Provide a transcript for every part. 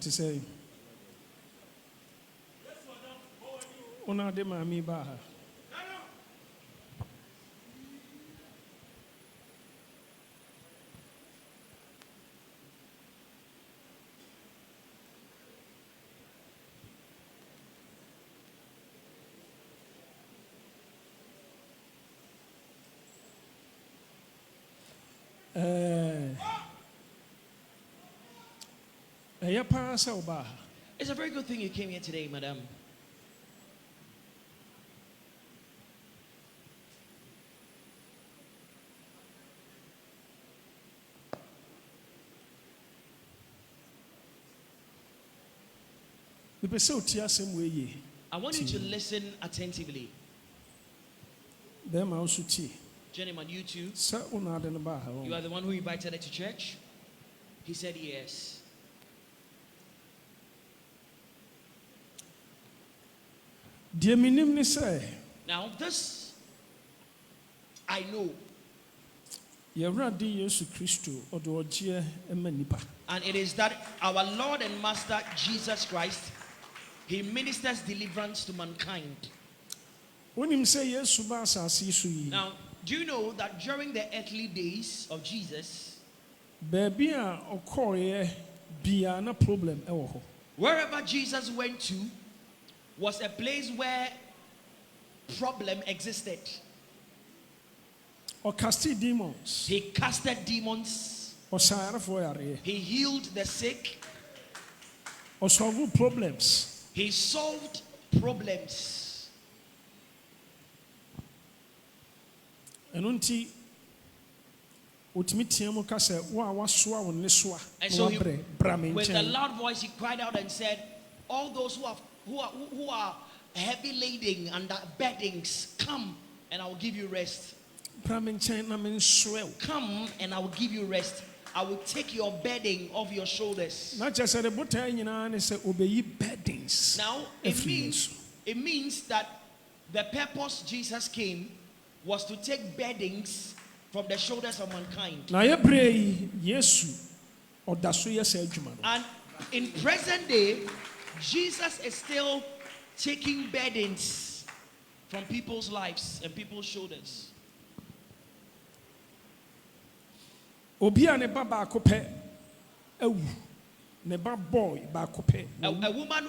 To say, Ona de Mami Baha. It's a very good thing you came here today, madam. I want you to listen attentively. Gentlemen, you too. You are the one who invited her to church? He said yes. Now this I know. And it is that our Lord and Master Jesus Christ, He ministers deliverance to mankind. Now, do you know that during the earthly days of Jesus, wherever Jesus went to was a place where problem existed. Or casted demons. He casted demons. He healed the sick. Or solved problems. He solved problems. And so with a loud voice he cried out and said, all those who are heavy laden under burdens, come and I will give you rest. Come and I will give you rest. I will take your burden off your shoulders. Now it means that the purpose Jesus came was to take burdens from the shoulders of mankind. And in present day, Jesus is still taking burdens from people's lives and people's shoulders. A woman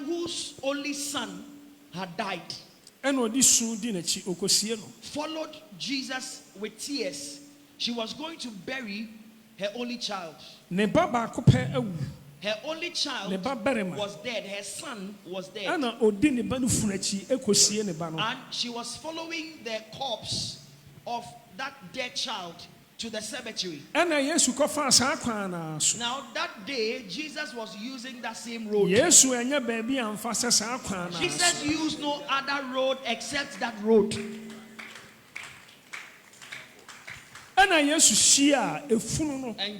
whose only son had died followed Jesus with tears. She was going to bury her only child. Her only child was dead. Her son was dead. And she was following the corpse of that dead child to the cemetery. Now that day, Jesus was using that same road. Jesus used no other road except that road. And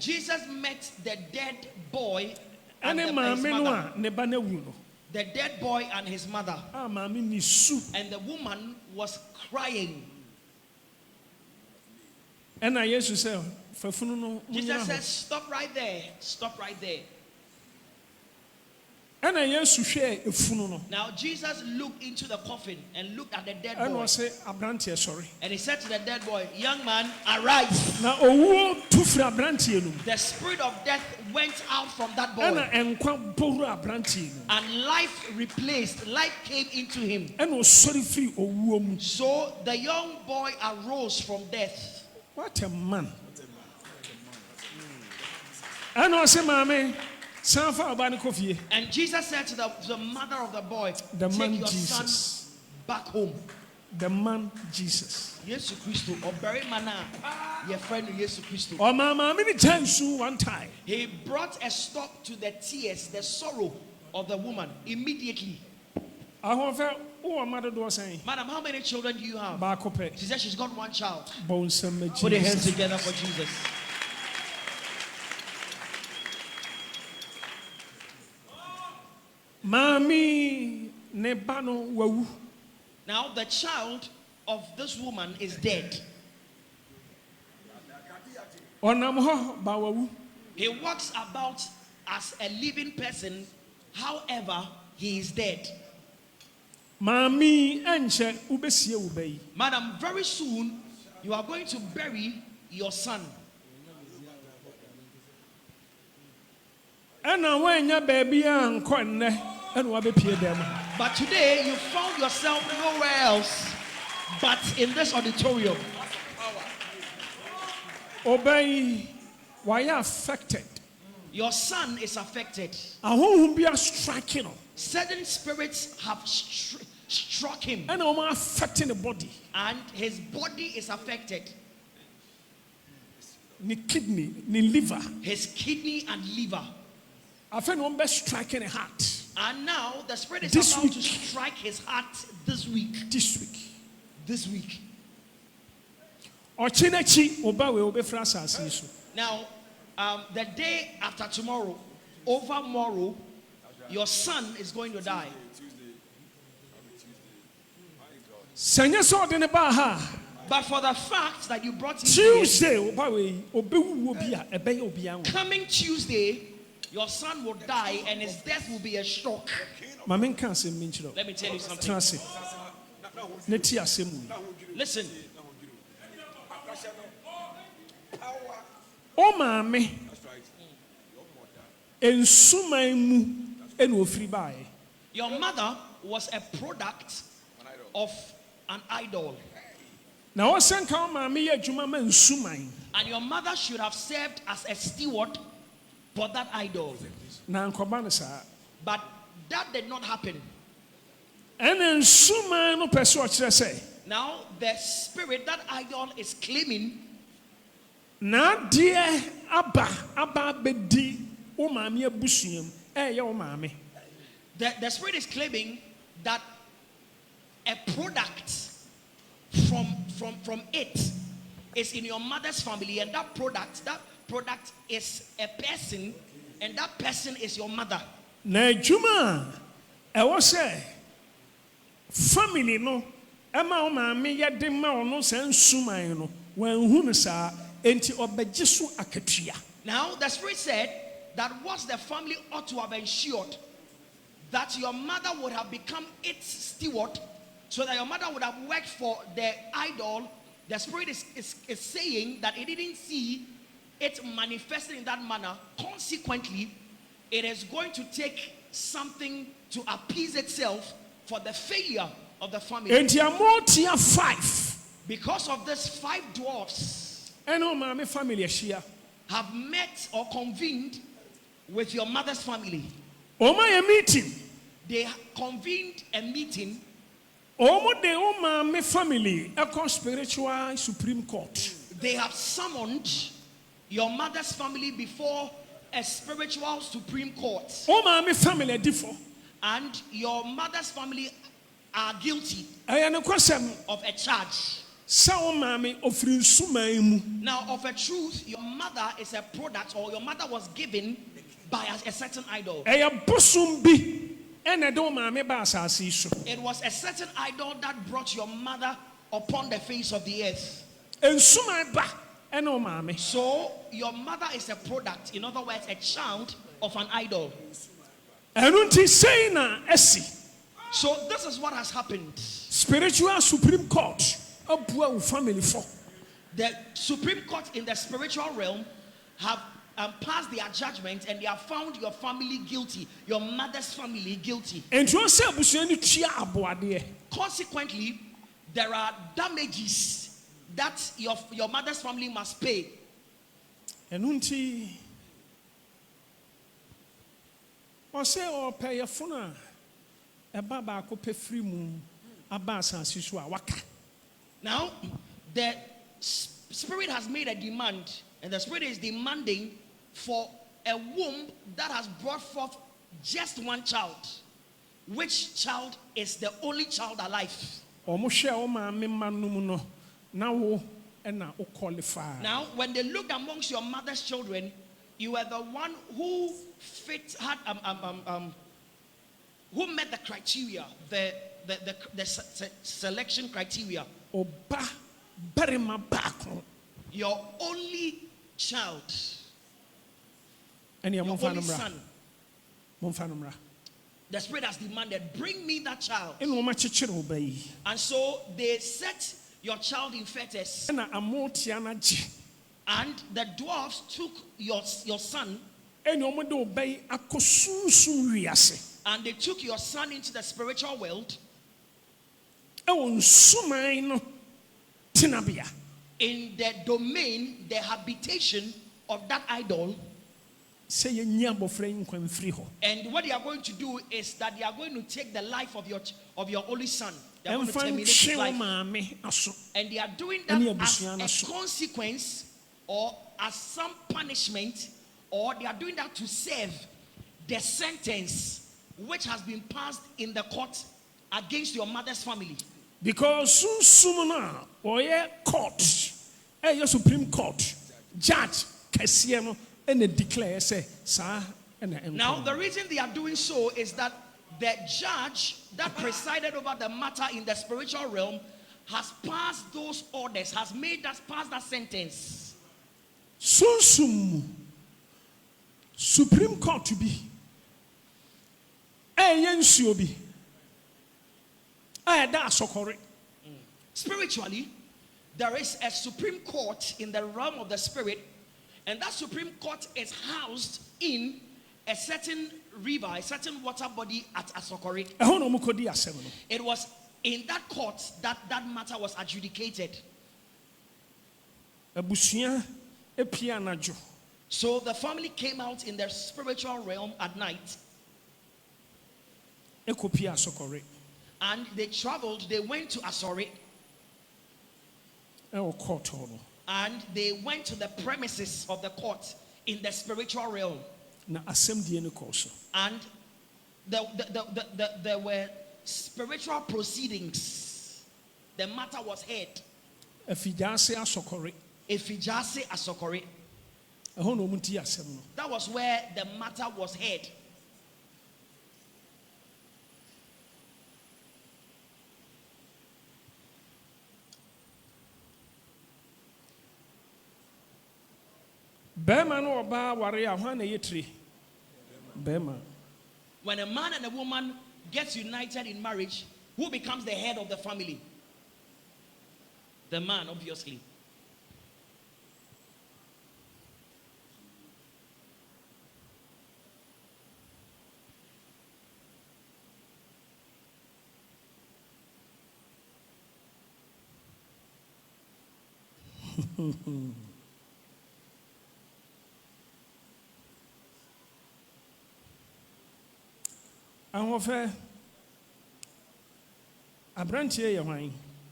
Jesus met the dead boy and his mother. The dead boy and his mother. And the woman was crying. Jesus said, stop right there. Stop right there. Now Jesus looked into the coffin and looked at the dead boy. And he said to the dead boy, young man, arise. The spirit of death went out from that boy. And life replaced. Life came into him. So the young boy arose from death. What a man. And I say, Mommy. And Jesus said to the mother of the boy, take your son back home. The man Jesus. Yesu Christo, or very mana, your friend Yesu Christo. Oh, mama, many times one time. He brought a stop to the tears, the sorrow of the woman immediately. Madam, how many children do you have? She said she's got one child. Put your hands together for Jesus. Mami nebano wawu. Now the child of this woman is dead. Onam ho ba wawu. He walks about as a living person, however, he is dead. Mami enche ubesie ubeyi. Madam, very soon you are going to bury your son. Ena wenya baby anko nne ena wabepie dem. But today you found yourself nowhere else but in this auditorium. Obeyi why affected. Your son is affected. Ahonhum bia striking. Certain spirits have struck him. And affecting the body. And his body is affected. Ni kidney, ni liver. His kidney and liver. I feel one best striking the heart. And now the spirit is This about week. to strike his heart this week. This week. This week. Ochinechi obawe obefra asase so. Now, the day after tomorrow, over tomorrow, your son is going to die. Senya so de ne ba ha. But for the fact that you brought him Tuesday obawe obewu obi a ebeye obi an. coming Tuesday, your son will die and his death will be a shock. Mama nka asem minchiro. Let me tell you something. Transit. Neti asem. Listen. O maame. Ensuman mu ena ofiri bae. Your mother was a product of an idol. Na osenka o maame ye adwuma ma ensuman. And your mother should have served as a steward for that idol. Na nkoba ne saa. But that did not happen. Ena ensuman no pese o kire say. Now the spirit, that idol is claiming Na die aba bedi o maame abusuam eye o maame. the spirit is claiming that a product from it is in your mother's family, and that product is a person, and that person is your mother. Na adwuma e wo say family no ema o maame ye de ma ono san suman no wan hu no saa enti obegye so akatua. Now the spirit said that what the family ought to have ensured, that your mother would have become its steward, so that your mother would have worked for the idol. The spirit is saying that it didn't see it manifesting in that manner. Consequently, it is going to take something to appease itself for the failure of the family. Enti amotia 5 Because of this, 5 dwarfs eno maame family ahia. have met or convened with your mother's family. Oma ye meeting. They convened a meeting. Omo de o maame family e spiritual supreme court. They have summoned your mother's family before a spiritual supreme court. O maame family adifo. And your mother's family are guilty Aya ne kwasem of a charge. sa o maame ofiri nsuman mu. Now, of a truth, your mother is a product, or your mother was given by a certain idol. Eya bosum bi ene de o maame ba asase so. It was a certain idol that brought your mother upon the face of the earth. Ensuman ba ene o maame. So, your mother is a product, in other words, a child of an idol. Enu nti sei na esi. So, this is what has happened. Spiritual supreme court abua wo family for. The Supreme Court in the spiritual realm have passed their judgment, and they have found your family guilty, your mother's family guilty. Enti o se abusua ni tua aboade. Consequently, there are damages that your mother's family must pay. Enu nti o se o pay yefuna eba ba ko pefri mu aba asase so a waka. Now, the spirit has made a demand, and the spirit is demanding for a womb that has brought forth just one child. Which child is the only child alive? Omo hwe o maame manum no na wo na o qualify. Now, when they looked amongst your mother's children, you were the one who who met the criteria, the selection criteria. Oba berima baako. Your only child, And your only son, Monfanumra. the Spirit has demanded, bring me that child. And Woma Chichiro Bay. And so they set your child in fetters. And a Motiana G. And the dwarfs took your son. And Omodo Bay Akosu Riase. And they took your son into the spiritual world. Oh, Sumaino Tinabia. In the domain, the habitation of that idol. Say a nyabo frame when free. And what they are going to do is that they are going to take the life of your only son. They are going to terminate his life. And they are doing that as a consequence or as some punishment, or they are doing that to save the sentence which has been passed in the court against your mother's family. Because Sumana or court, your Supreme Court, judge, Cassiano, and they declare, say, sir, and now the reason they are doing so is that the judge that presided over the matter in the spiritual realm has passed those orders, has made us pass that sentence. Supreme Court to be. Yensuobi. Spiritually, there is a Supreme Court in the realm of the spirit, and that Supreme Court is housed in a certain river, a certain water body at Asokore. It was in that court that that matter was adjudicated. So the family came out in their spiritual realm at night. And they traveled, they went to Asore. And they went to the premises of the court in the spiritual realm. And there were spiritual proceedings. The matter was heard. Efijase Asokore. That was where the matter was heard. Bempah no oba ware ahwa na yetri. Bempah. When a man and a woman gets united in marriage, who becomes the head of the family? The man, obviously.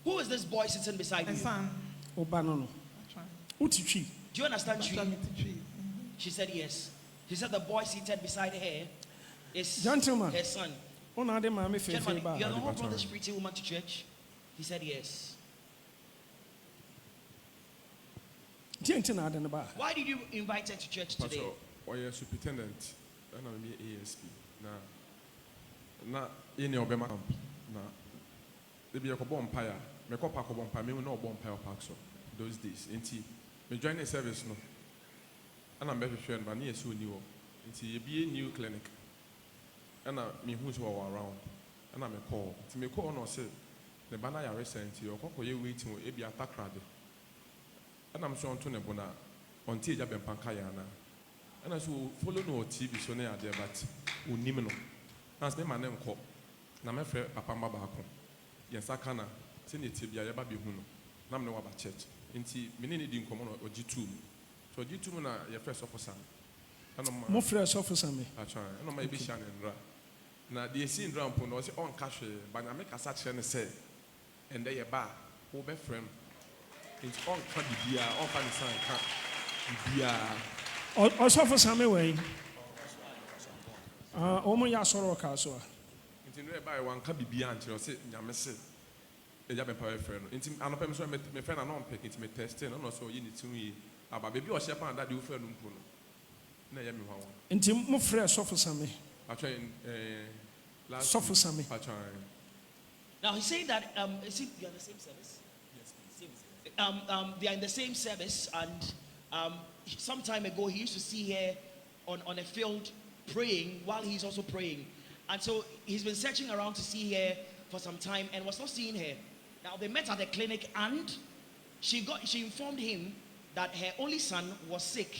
Who is this boy sitting beside you? Do you understand tree? She said yes. She said the boy seated beside her is gentleman, her son. Gentleman, you are the whole brother's pretty woman to church? He said yes. Why did you invite her to church today? Superintendent, I'm ASP. Na in your Bempah camp. Na they be a bonfire. Me ko pa ko bonfire. Me no bonfire park so those days. Inti me join the service no. And I'm very sure but near so new. Inti be a new clinic. And me who's around. And I'm a call. Inti me call no say the banner ya recent you ko ye waiting e be attack rade. And I'm sure on to ne bona until ja Bempah kaya na. And I so follow no TV so na there but unim no. As my name called, na my friend Papa Mabako. Yes, I can. Send it to be a baby who no know about church. Inti, many didn't come on or G2. So G2 na your first officer. More first officer me. I try. I know my vision and ra. Now the scene drum pon was on cash, but I make a such and say, and they a bar, who be friend. It's on candy beer, on funny sign, beer. Also for some way. Omo ya soro ka so. Nti no e buy one ka bibia until say nyame se. E ja Bempah friend. Nti anopem so me friend na no pick it me test no so yi ni tinu yi. Aba baby o she pan that the friend mpo no. Na ya me hwa won. Nti mo frɛ sɔfo same. Atwa last Sɔfo same. Now he's saying that is it you are the same service? Yes, same. They are in the same service and some time ago, he used to see her on a field praying while he's also praying. And so he's been searching around to see her for some time and was not seeing her. Now they met at the clinic and she informed him that her only son was sick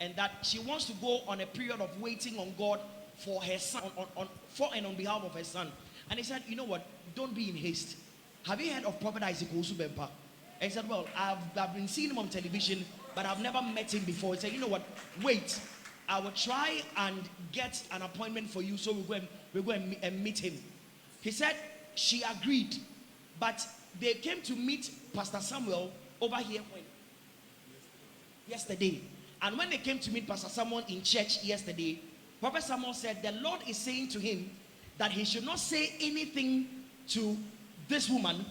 and that she wants to go on a period of waiting on God for her son, on behalf of her son. And he said, you know what, don't be in haste. Have you heard of Prophet Owusu Bempah? And he said, well, I've been seeing him on television, but I've never met him before. He said, you know what, wait, I will try and get an appointment for you so we'll go and meet him. He said she agreed, but they came to meet Pastor Samuel over here yesterday. And when they came to meet Pastor Samuel in church yesterday, Prophet Samuel said the Lord is saying to him that he should not say anything to this woman,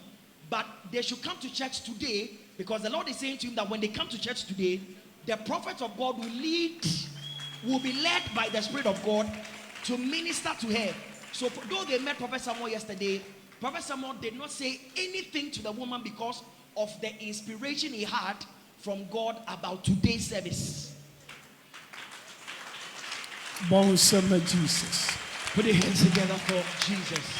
but they should come to church today, because the Lord is saying to him that when they come to church today, the prophet of God will be led by the Spirit of God to minister to her. So though they met Prophet Samuel yesterday, Prophet Samuel did not say anything to the woman because of the inspiration he had from God about today's service. Bon summer, Jesus. Put your hands together for Jesus.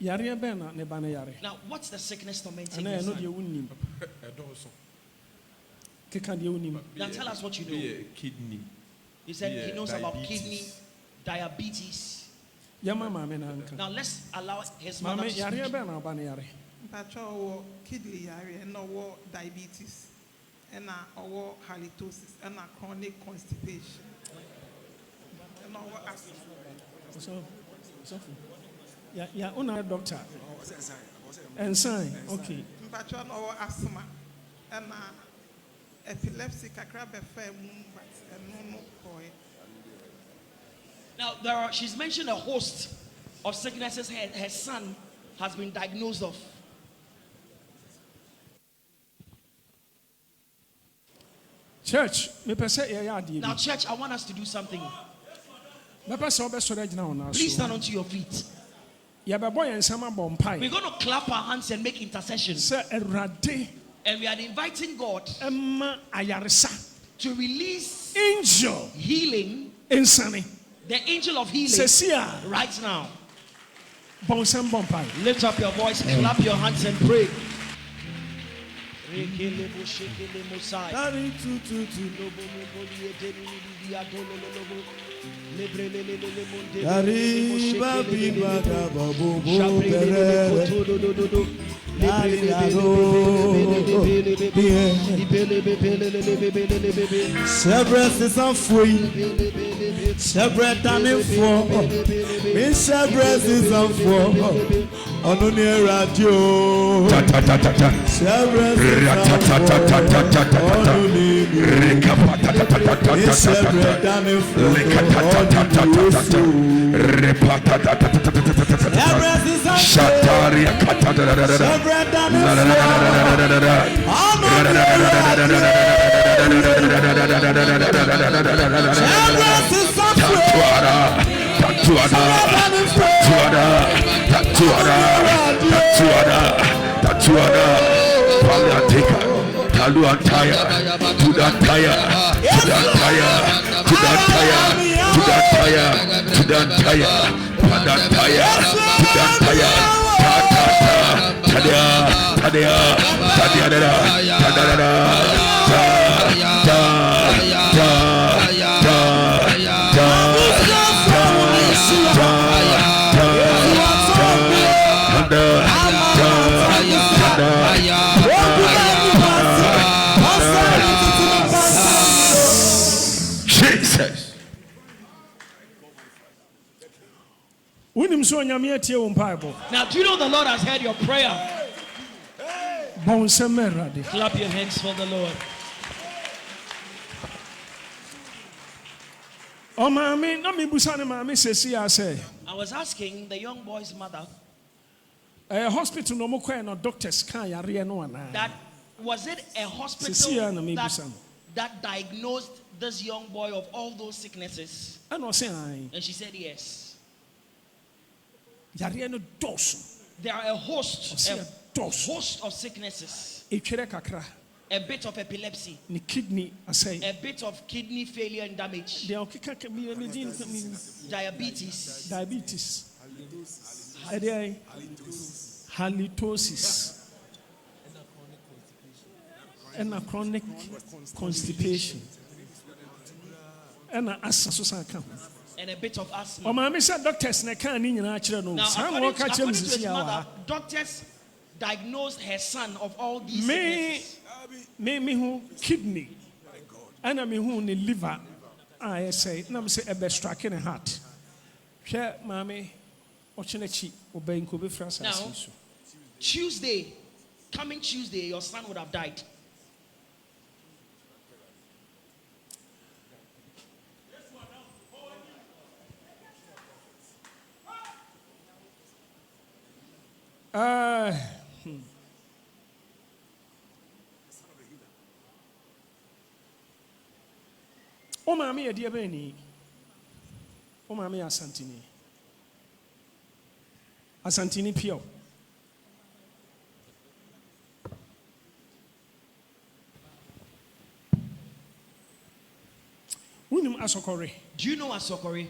Now, what's the sickness tormenting your son? Now tell us what you know. Kidney. He said he knows about kidney, diabetes. Now let's allow his mother to speak. Kidney and diabetes and halitosis and chronic constipation and asthma. Yeah, doctor. And sign, okay. Asthma and epilepsy, Now she's mentioned a host of sicknesses her son has been diagnosed of. Church, now church, I want us to do something. Please stand onto your feet. We're going to clap our hands and make intercession. And we are inviting God to release angel healing, the angel of healing right now. Lift up your voice, clap your hands and pray. Now, do you know the Lord has heard your prayer? Clap your hands for the Lord. I was asking the young boy's mother hospital no more doctors that was it a hospital that diagnosed this young boy of all those sicknesses? And she said yes. yareɛ no dɔɔso. There are a host of sicknesses, Etwere kakra. a bit of epilepsy, Ne kidney asɛe. a bit of kidney failure and damage, Deɛ ɔkeka ka mi ne din diabetes, diabetes. Ɛdeɛ halitosis. Ɛna chronic constipation. Ɛna asa so san ka ho. and a bit of asthma. Ɔmaame sɛ doctors na ka ne nyinaa kyerɛ no. Now, Saa na according wɔka kyerɛ to me his sisi mother, a doctors diagnosed her son of all these me sicknesses. hu kidney. Ɛna me hu ne liver. A ɛsɛ na me sɛ ɛbɛstrake ne heart. Hwɛ maame ɔkyena akyi ɔbɛn ko bɛfra Now, asase so. coming Tuesday, your son would have died. O maame yɛ deɛ bɛn ni? O maame yɛ asantini. Asantini pio. Unim asokore. Do you know Asokore?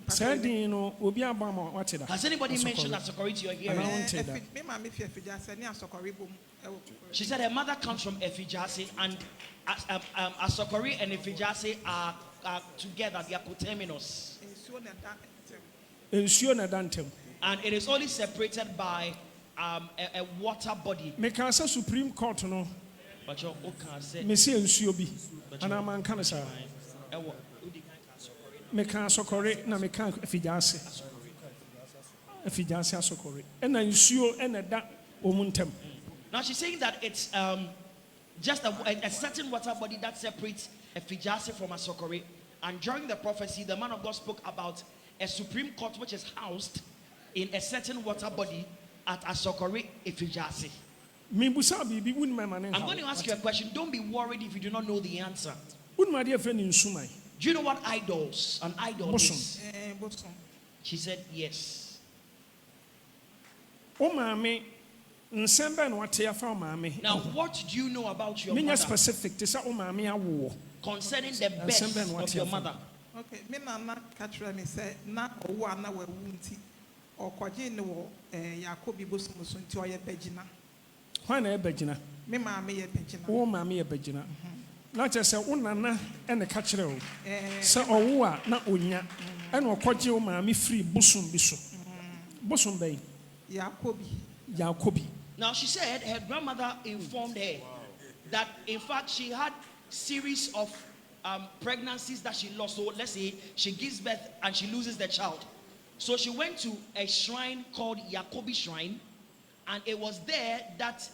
Sending no obi abama watida. Has anybody mentioned Asokore to your hearing? She said her mother comes from Efijase, and Asokore and Efijase are together. They are coterminous. Ensuo na dantem. And it is only separated by a water body. Me kan say Supreme Court no. But your okay say. Me say ensuo bi. Ana man kan say. Me kan Asokore na me kan Efijase. Efijase Asokore. And ensuo and da omuntem. Now she's saying that it's just a certain water body that separates Efijase from Asokore. And during the prophecy, the man of God spoke about a Supreme Court which is housed in a certain water body at Asokore Efijase. I'm going to ask you a question. Don't be worried if you do not know the answer. Do you know what idols? An idol is? She said yes. Now, what do you know about your mother specific concerning the birth of your mother? Okay, me nana catch me say na owo ana wa wunti okwaje ne wo Yakobi bosomuso nti oye bagina. Hwan na e bagina? Me maame ye bagina. Wo maame ye bagina. Na che se wo nana e ne catch o. Se owo a na onya e na okwaje wo maame free bosom bi so. Bosom bɛn? Yakobi. Now she said her grandmother informed her that in fact she had series of pregnancies that she lost. So let's say she gives birth and she loses the child. So she went to a shrine called Yakobi Shrine, and it was there that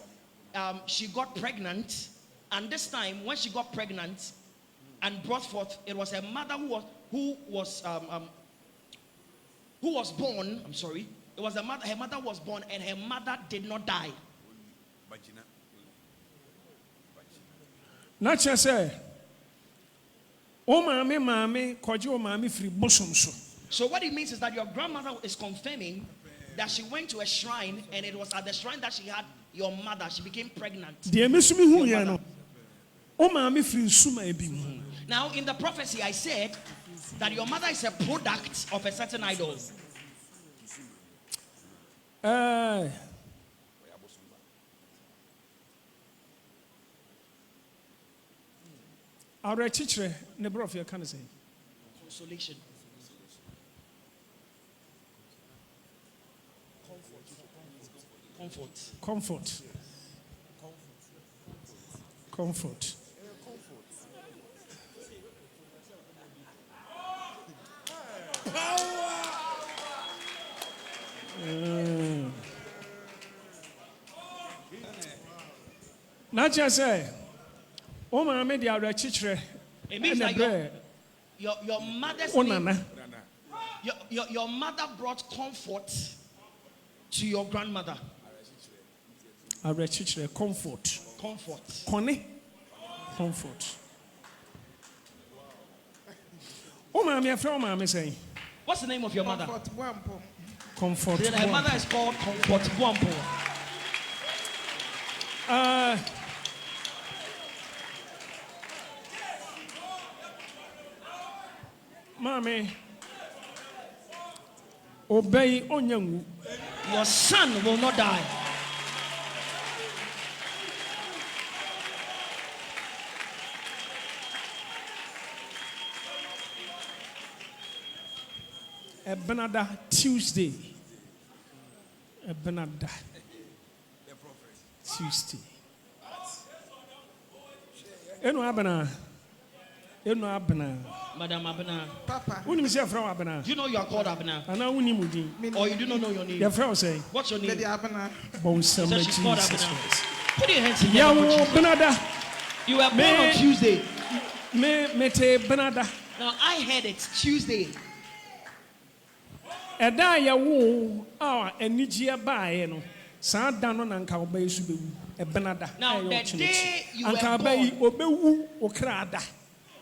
she got pregnant. And this time, when she got pregnant and brought forth, it was her mother who was born. I'm sorry. It was her mother was born, and her mother did not die. Not just say. So what it means is that your grandmother is confirming that she went to a shrine, and it was at the shrine that she had your mother. She became pregnant. Now in the prophecy I said that your mother is a product of a certain idol. Our teacher, Nebrofia can say Consolation. Comfort. Not just say, oh, my media are teacher. It means that your mother's name, your mother brought comfort to your grandmother. Our teacher, comfort. Connie, comfort. What's the name of your mother? Comfort. Then her mother is called Comfort Bempah. Mommy, obey onyangu. Your son will not die. Ebenada Tuesday. Ebenada Tuesday. Eno abena. Madam Abena. Papa. Who name say from Abena? Do you know you are called Abena? Ana wuni mudi. Or you do not know your name? Your friend say. What's your name? Lady Abena. Bonsam She said she's called Jesus. Abena. Put your hands Ya together. wo for Jesus. benada. You were born on Tuesday. Me te benada. Now I heard it's Tuesday. Eda ya wo enijia baaye no. Saa da no na nka obayesu bewu. Ebenada. Now the day you were anka born, obewu okrada.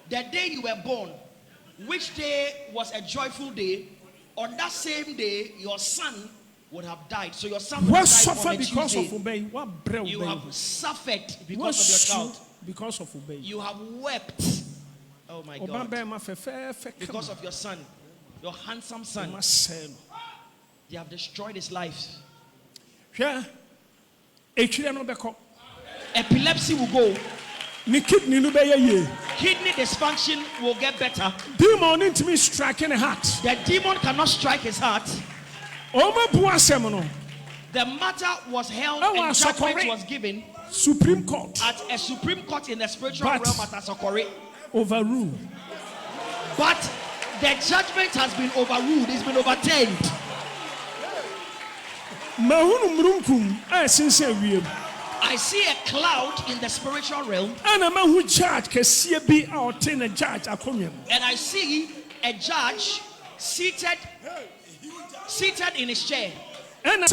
the day you were born, which day was a joyful day, on that same day your son would have died. So your son would What have died suffer on a because Tuesday. of obey? What brew? You have suffered What because of your child. because of obey? You have wept. Oh my God. Because of your son, your handsome son. They have destroyed his life. Epilepsy will go. Kidney dysfunction will get better. Demon into me striking a heart. The demon cannot strike his heart. The matter was held and judgment was given Supreme Court at a Supreme Court in the spiritual realm at Asokore. Overruled. But the judgment has been overruled. It's been overturned. I see a cloud in the spiritual realm. And I see a judge seated in his chair. And I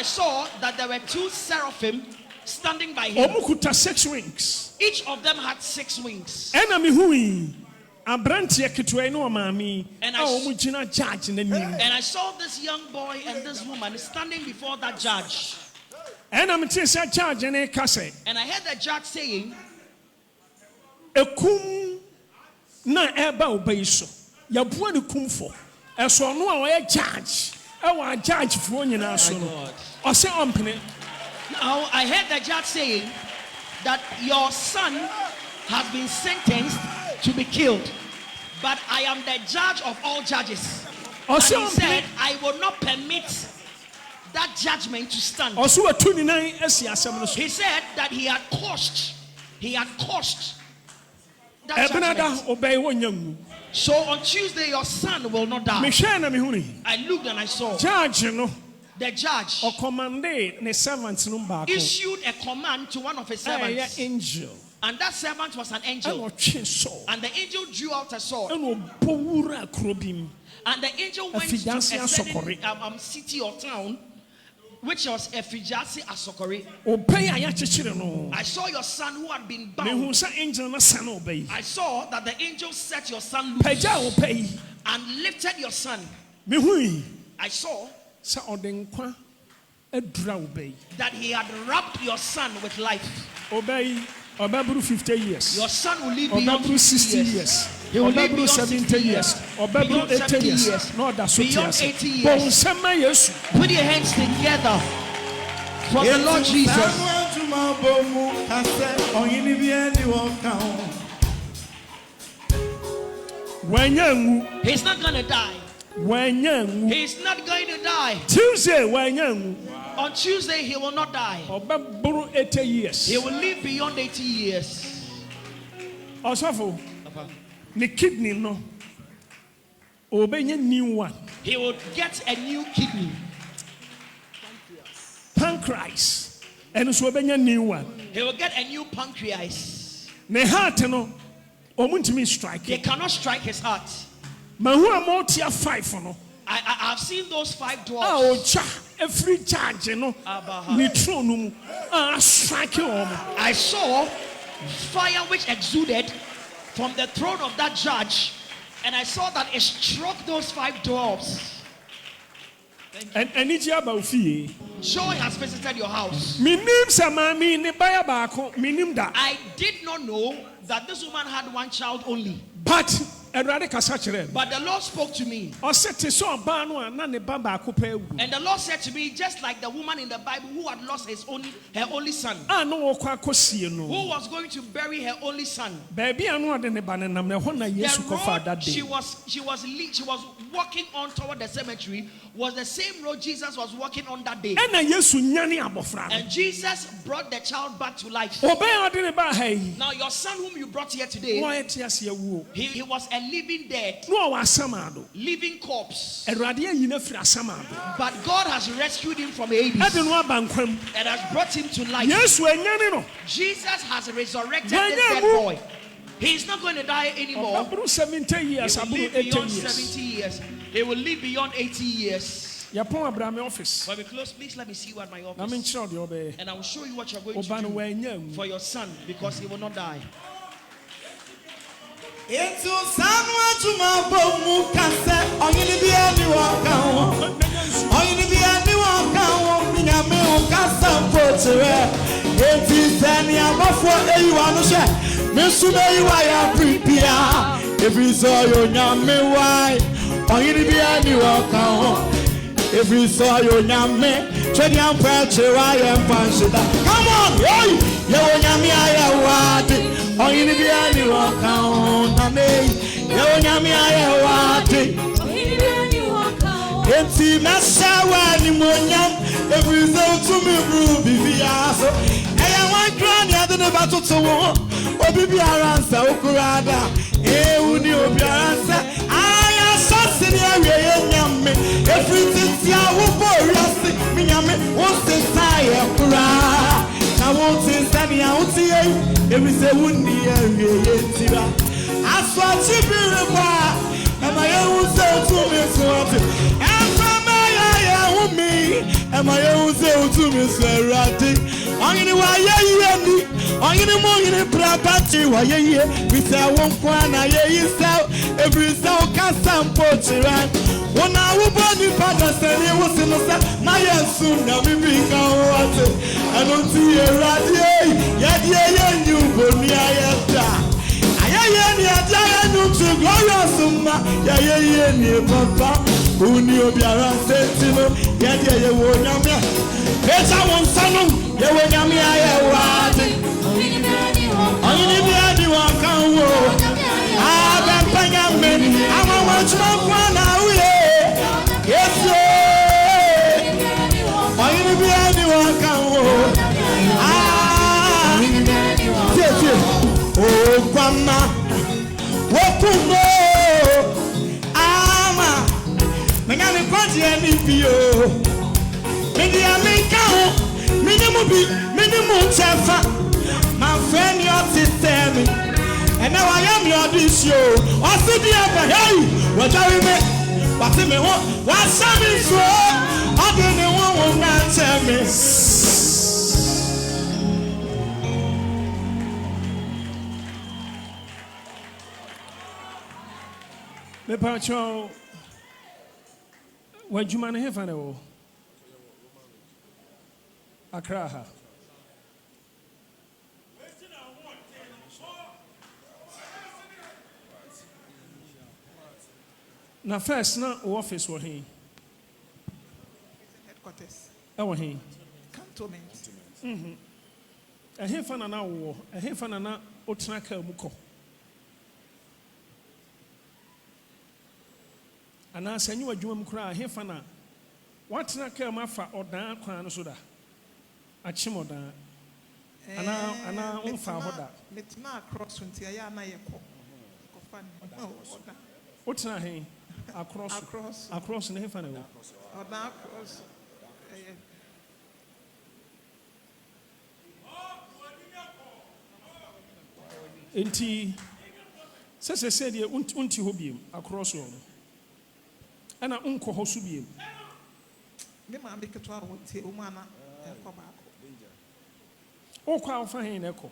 saw that there were two seraphim standing by him. 6 wings. Each of them had 6 wings. And I saw this young boy and this woman standing before that judge. And I heard the judge saying, Ekum na eba obeiso. Ya bua ne kumfo. Eso no a judge. Ewa judge fo nyina so no. O se ompene. Now I heard the judge saying that your son has been sentenced to be killed, but I am the judge of all judges. And he said, I will not permit that judgment to stand. He said that he had caused that judgment. So on Tuesday your son will not die. I looked and I saw the judge issued a command to one of his servants. And that servant was an angel. And the angel drew out a sword. And the angel went to a certain city or town, which was Efijasi Asokore. I saw your son who had been bound. I saw that the angel set your son loose and lifted your son. I saw that he had wrapped your son with life. 50 years. Your son will live beyond 60 years. He will live beyond 70 years. Beyond 70 years. Beyond 80 years. Put your hands together for the Lord Jesus. He's not going to die. He's not going to die. Tuesday, on Tuesday, he will not die. 80 years. He will live beyond 80 years. Also, the kidney no. Obey new one. He will get a new kidney. Pancreas. And so obey new one. He will get a new pancreas. Ne heart no. Omuntimi strike. They cannot strike his heart. Mahu 5 no. I have seen those 5 dwarfs. Every charge, you know, I saw fire which exuded from the throne of that judge, and I saw that it struck those 5 dwarfs. And it's about fee. Joy has visited your house. Minim samami ne baya baako minim da. I did not know that this woman had one child only. But Erade kasa kyerɛ. But the Lord spoke to me. Ɔsɛ te sɛ ɔbaa no a na ne ba baako pɛ awu. And the Lord said to me, just like the woman in the Bible who had lost her only son, A no wɔkɔ akɔsie no. who was going to bury her only son. Baabi a no ɔde ne ba ne nam na ɛhɔ na Yesu The kɔfa road that she day. was walking on toward the cemetery was the same road Jesus was walking on that day. Ɛna Yesu nyane abɔfra no. And Jesus brought the child back to life. Ɔbɛn a ɔde ne ba ha yi. Now your son whom you brought here today, Wɔayɛ te ase awuo. he was a living dead, No ɔwɔ asamado. living corpse. Erade ayi na firi asamado. But God has rescued him from Hades Ɛde no aba nkwam. and has brought him to life. Yesu anyane no. Jesus has resurrected Why this dead not? boy. He's not going to die anymore. Aburu 70 He years, will aburu live 80 beyond years. 70 years. He will live beyond 80 years. Yapon Abraham office. When we close, please let me see you at my Na me office. nkyerɛ ɔde ɔbɛyɛ. And I will show you what you're going Ɔba no to do wanya mu. for your son because he will not die. Into Sanwa Bomu Kase, Oyini be anyone can. Oyini be anyone can. Minyame Okasa Potere. Eti Sani Amafo Eyuanu she. Mesube Iwaya prepare. If you saw your nyame why. Oyini be anyone can. If you saw your nyame, Chedi Amprache Waya Panshida. Come on, hey! Yo nyame ayawati. Oyini bi ani wakaon na me yo nyame ayewati oyini bi ani wakaon enti na sawa ni monyam every so to me bru bibiaso eya wan kran ya de ba toto wo obi bi aransa okurada uni obi aransa aya sosini awie ye nyame everything tia wo boriasi mi nyame wo se sai ekura na wo se sani a wo ti every say wundi tira aswati bireba ema ye unse to me swati ema ya umi ema ye unse to me swerati ongini wa ye ni ongini mo ngini prabati wa ye we say won kwa na ye isa every say kasampo tira wona wo body pada sani wo sinosa na yesu na bibi kan wate anonti ye radi ye nyu boni ayata ayeye ni ajaya nyu to glorious ma ye ni papa uni obiara sentino ye wo nyame eja won sanu ye wo nyame ayewade oyini bi adi wa kan wo Bempah nyame ama wa chuma kwa na uye yesu oyini bi adi wa kan wo oh grandma wokumo ama mengani kwaji eni bio medi aminka ho minimu chefa my friend your sister me and now I am your this show also the ever hey what are me what me what some is so I don't want to tell me. Me pacho wajuma ne hefa ne wo. Accra ha. Na first na office wo hin. Headquarters. Wo hin. Cantonment. Hefa na wo. Hefa na otena ka mu ko. Ana sanyi wadwuma mu kura hefa na watena ka mu afa odan kwan no so da. Achim odan. Ana umfa hoda. Metna across until ya na yeko. Kofan. Oh, odan. Otena hin. Across ne hefa na wo. Odan across. Enti sese de unti ho biem across wo. Ana unko ho so biem. Me ma be keto a wontie o ma na ekọ baako. Okwa ofa hin na ekọ.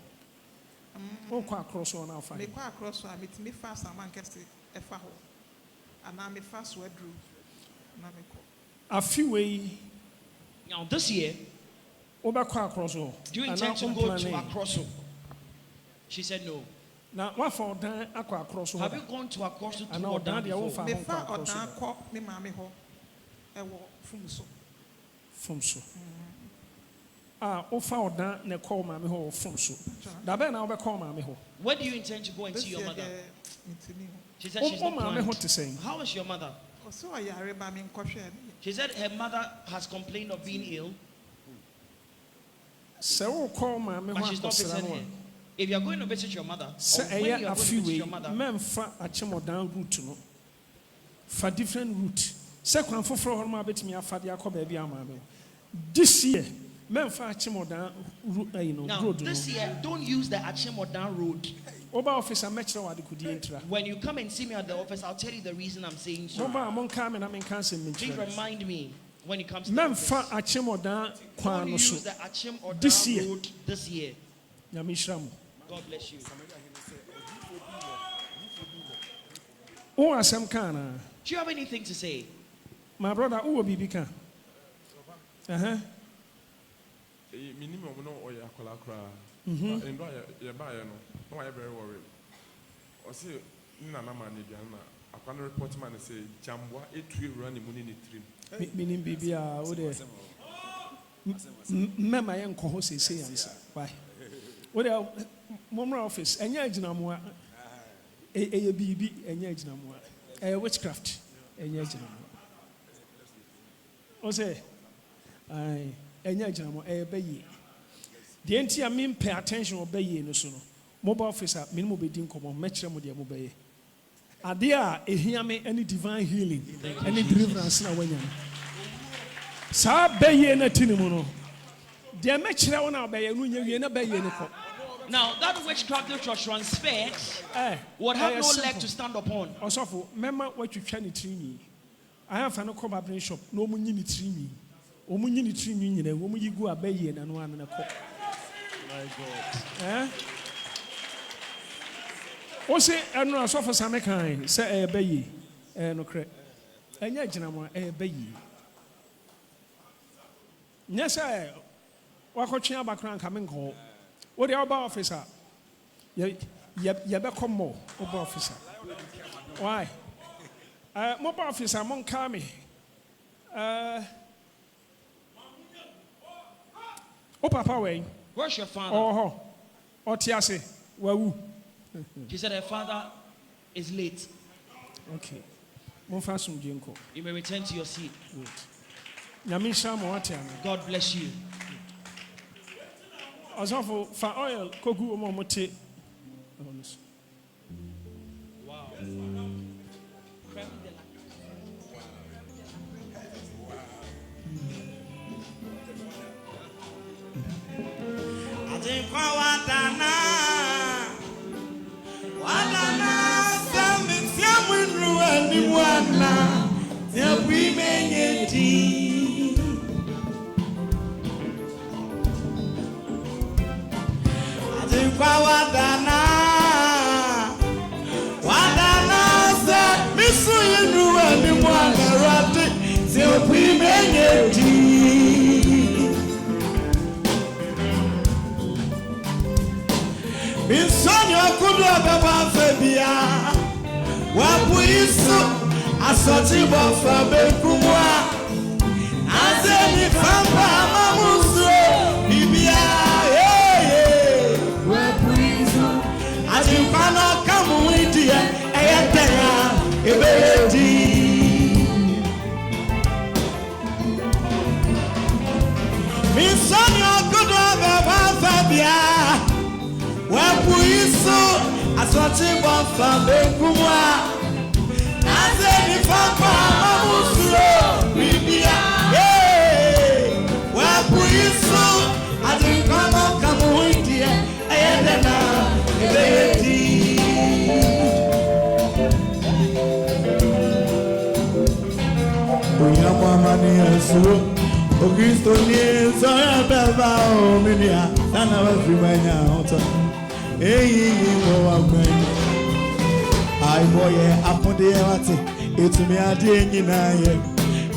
Okwa across wo na ofa. Me kwa across a metimi fa saman kese efa ho. Ana me fa so adru na me ko. A few way. Now this year, do you intend to go to Akroso? She said no. Now, what for Dan aqua across? Have you gone to Akroso to know Odan before? Me fa Odan kɔ me maame hɔ ɛwɔ Fumso. Fumso. Ofa Odan ne call maame hɔ Fumso. Da be na call maame hɔ. Where do you intend to go and see your mother? She said she's not planned. How is your mother? She said her mother has complained of being ill. So call maame but she's not visiting her. If you are going to visit your mother, or when you are going to visit your mother, men fa achemo down route no. For different route. Second for horma betimi afade akɔ ba bia maame. This year, men fa achemo down road. This year, don't use the achemo down road. Oba officer metro wade kudi entra. When you come and see me at the office, I'll tell you the reason I'm saying so. Oba mon come and I'm cancel. Please remind me when it comes to men fa achemo down kwan no so. Use the achemo This down year. road this year. Yamishram. God bless you. Oh, asem kana. Do you have anything to say? My brother, who will be bika? Minimum no or yakola cra. And you buy no, I very worried. Or say, Nana Manidiana, I can report man and say, Jambwa, 8 tree running money in the tree. Meaning, baby, Mamma and Cohose say answer. Why? What else? Mumra office, and Yajinamwa, a BB, and Yajinamwa, a witchcraft, and Yajinamwa. O say, I, and Yajinamwa, a bay. The entire mean pay attention or bay no sooner. Mobile officer, minimum bidding common, metro modia mobile. Are there a hear me any divine healing, any deliverance now when you Sa bay in a tinimono. They metro on our bay, and we never bay in a now, that witchcraft church transferred would have no leg to stand upon. Also, remember what you can treat. I have an collaboration shop, no money to treat me. O money to treat me, and a woman you go a bay and one and a cup. My God. What's it? I know a sofa some kind, say a bay, no crack. And yet, Janama, a bay. Yes, I. What could you background coming call? What the other officer? You better more, Oba officer. Why? Mobile officer, Mon Kami. Oh, Papa, way. Where's your father? Oh, Tiase. Wahoo. She said her father is late. Okay. Mofasum Jinko. You may return to your seat. Yamisha Moatiana. God bless you. Azafo for oil kogu omomote. Wow.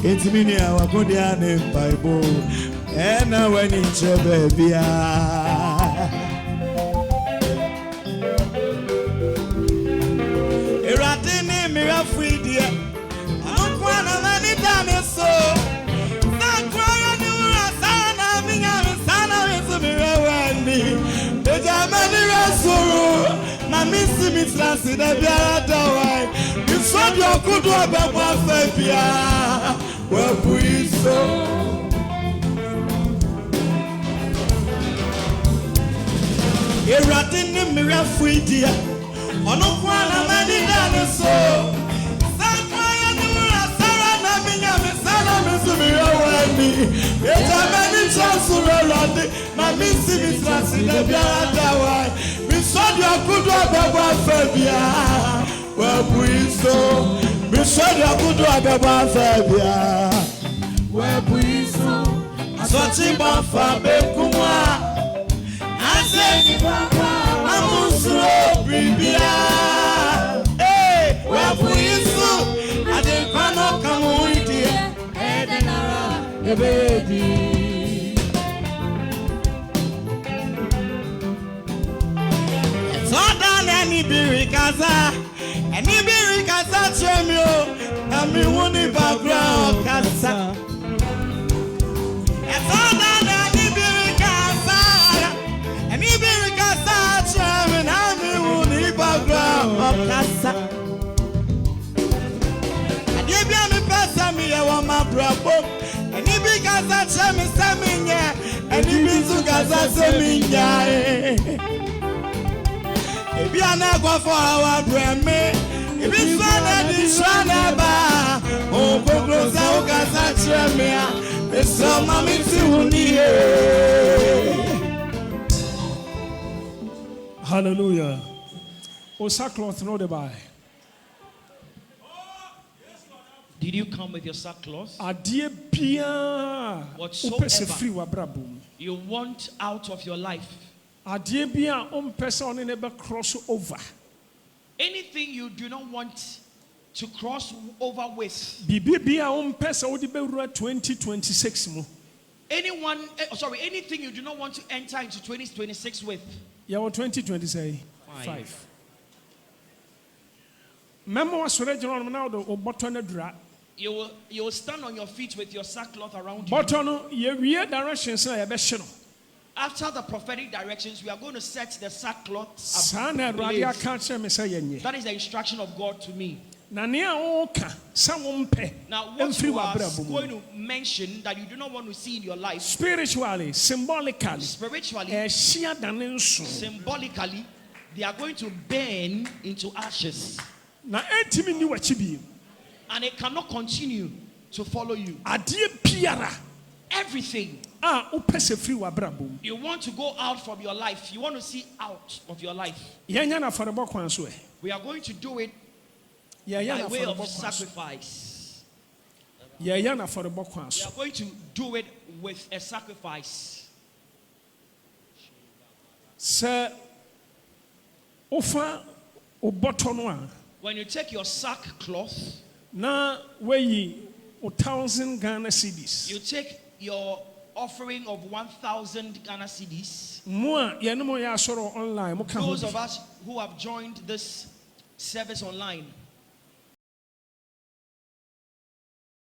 It's mini our Kodian Bible. And now when it's your baby. Eratini mira free dear. I don't want to let it down so. That crying you are sana, me and sana is a mirror. The Germany Rasuru, my missing Miss Lassie, the Biara. You saw your good work about one Fabia. Well, we so. Eratini mira free dear. On a quana many dinosaur. Sanquaya Nura Sarana Minyam Sanamisumira Wendy. It's a many chances, my missing is Lassie, the Biara. We saw your good work about Fabia. Well, we so. We saw your good work about Fabia. Well, we so. Such a Fabia. I said, Owusu, Bempah. Hey, where for you so? I didn't come with you. Baby. So down any birikaza, chemio, and me won't be background cancer. It's all down any birikaza, and me birikaza, chairman, and me won't be background cancer. And you be a me person, me, I want my bravo. And if you guys are chemi seminya, and if you guys are seminya, if you are not going for our brand, if you are this one, oh, go close out, guys are chemi, it's some mommy to Hallelujah. O sackcloth, no the buy. Did you come with your sackcloth? Whatsoever you want out of your life, anything you do not want to cross over with, 2026 anything you do not want to enter into 2026 with. Yeah, 2025. Memo was original now the button dra. You will stand on your feet with your sackcloth around you. Button, you directions. After the prophetic directions, we are going to set the sackcloth. That is the instruction of God to me. Now, what you are going to mention that you do not want to see in your life, spiritually, symbolically, symbolically, they are going to burn into ashes. And it cannot continue to follow you. Everything you want to go out from your life, you want to see out of your life, we are going to do it by way of sacrifice. We are going to do it with a sacrifice. Sir, offer o bottom. When you take your sackcloth, now weigh 1,000 Ghana cedis. You take your offering of 1,000 Ghana cedis. Those of us who have joined this service online,